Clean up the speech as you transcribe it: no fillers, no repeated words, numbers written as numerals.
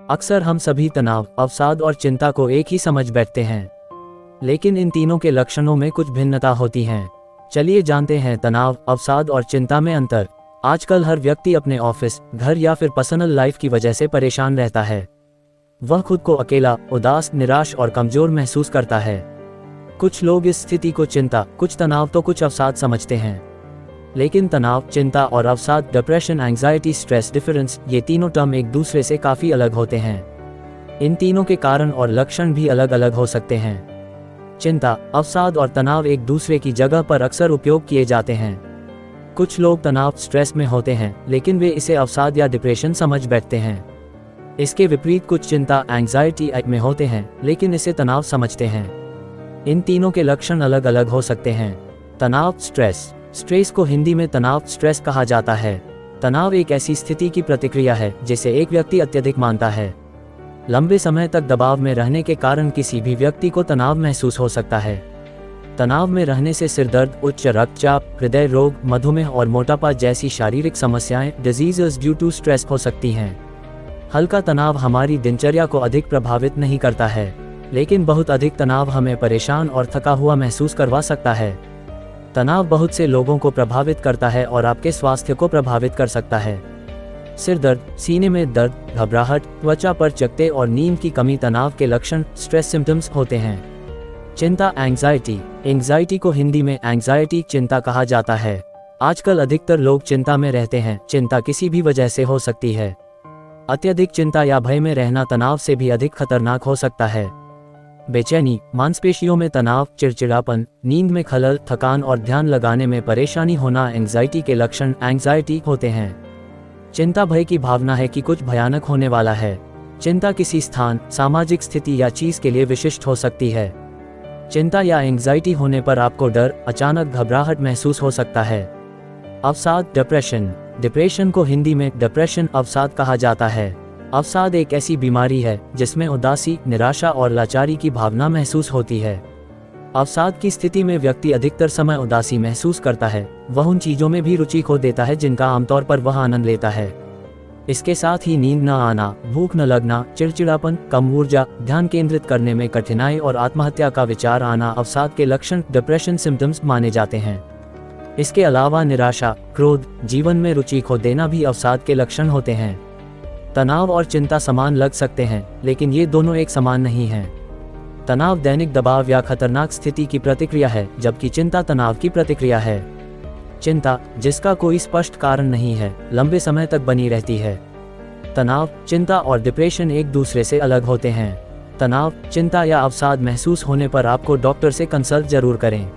अक्सर हम सभी तनाव, अवसाद और चिंता को एक ही समझ बैठते हैं, लेकिन इन तीनों के लक्षणों में कुछ भिन्नता होती हैं। चलिए जानते हैं तनाव, अवसाद और चिंता में अंतर। आजकल हर व्यक्ति अपने ऑफिस, घर या फिर पर्सनल लाइफ की वजह से परेशान रहता है। वह खुद को अकेला, उदास, निराश और कमजोर महसूस करता है। कुछ लोग इस स्थिति को चिंता, कुछ तनाव तो कुछ अवसाद समझते हैं। लेकिन तनाव, चिंता और अवसाद, डिप्रेशन, एंग्जाइटी, स्ट्रेस, डिफरेंस, ये तीनों टर्म एक दूसरे से काफ़ी अलग होते हैं। इन तीनों के कारण और लक्षण भी अलग अलग हो सकते हैं। चिंता, अवसाद और तनाव एक दूसरे की जगह पर अक्सर उपयोग किए जाते हैं। कुछ लोग तनाव, स्ट्रेस में होते हैं, लेकिन वे इसे अवसाद या डिप्रेशन समझ बैठते हैं। इसके विपरीत कुछ चिंता, एंग्जाइटी में होते हैं, लेकिन इसे तनाव समझते हैं। इन तीनों के लक्षण अलग अलग हो सकते हैं। तनाव, स्ट्रेस। स्ट्रेस को हिंदी में तनाव, स्ट्रेस कहा जाता है। तनाव एक ऐसी स्थिति की प्रतिक्रिया है जिसे एक व्यक्ति अत्यधिक मानता है। लंबे समय तक दबाव में रहने के कारण किसी भी व्यक्ति को तनाव महसूस हो सकता है। तनाव में रहने से सिरदर्द, उच्च रक्तचाप, हृदय रोग, मधुमेह और मोटापा जैसी शारीरिक समस्याएं, डिजीजेस ड्यू टू स्ट्रेस, हो सकती हैं। हल्का तनाव हमारी दिनचर्या को अधिक प्रभावित नहीं करता है, लेकिन बहुत अधिक तनाव हमें परेशान और थका हुआ महसूस करवा सकता है। तनाव बहुत से लोगों को प्रभावित करता है और आपके स्वास्थ्य को प्रभावित कर सकता है। सिर दर्द, सीने में दर्द, घबराहट, त्वचा पर चकत्ते और नींद की कमी तनाव के लक्षण, स्ट्रेस सिम्टम्स होते हैं। चिंता, एंग्जाइटी। एंग्जाइटी को हिंदी में एंग्जाइटी, चिंता कहा जाता है। आजकल अधिकतर लोग चिंता में रहते हैं। चिंता किसी भी वजह से हो सकती है। अत्यधिक चिंता या भय में रहना तनाव से भी अधिक खतरनाक हो सकता है। बेचैनी, मांसपेशियों में तनाव, चिड़चिड़ापन, नींद में खलल, थकान और ध्यान लगाने में परेशानी होना एंग्जाइटी के लक्षण, एंग्जाइटी, होते हैं। चिंता भय की भावना है कि कुछ भयानक होने वाला है। चिंता किसी स्थान, सामाजिक स्थिति या चीज के लिए विशिष्ट हो सकती है। चिंता या एंग्जाइटी होने पर आपको डर, अचानक घबराहट महसूस हो सकता है। अवसाद, डिप्रेशन। डिप्रेशन को हिंदी में डिप्रेशन, अवसाद कहा जाता है। अवसाद एक ऐसी बीमारी है जिसमें उदासी, निराशा और लाचारी की भावना महसूस होती है। अवसाद की स्थिति में व्यक्ति अधिकतर समय उदासी महसूस करता है। वह उन चीजों में भी रुचि खो देता है जिनका आमतौर पर वह आनंद लेता है। इसके साथ ही नींद न आना, भूख न लगना, चिड़चिड़ापन, कम ऊर्जा, ध्यान केंद्रित करने में कठिनाई और आत्महत्या का विचार आना अवसाद के लक्षण, डिप्रेशन सिम्टम्स माने जाते हैं। इसके अलावा निराशा, क्रोध, जीवन में रुचि खो देना भी अवसाद के लक्षण होते हैं। तनाव और चिंता समान लग सकते हैं, लेकिन ये दोनों एक समान नहीं हैं। तनाव दैनिक दबाव या खतरनाक स्थिति की प्रतिक्रिया है, जबकि चिंता तनाव की प्रतिक्रिया है। चिंता, जिसका कोई स्पष्ट कारण नहीं है, लंबे समय तक बनी रहती है। तनाव, चिंता और डिप्रेशन एक दूसरे से अलग होते हैं। तनाव, चिंता या अवसाद महसूस होने पर आपको डॉक्टर से कंसल्ट जरूर करें।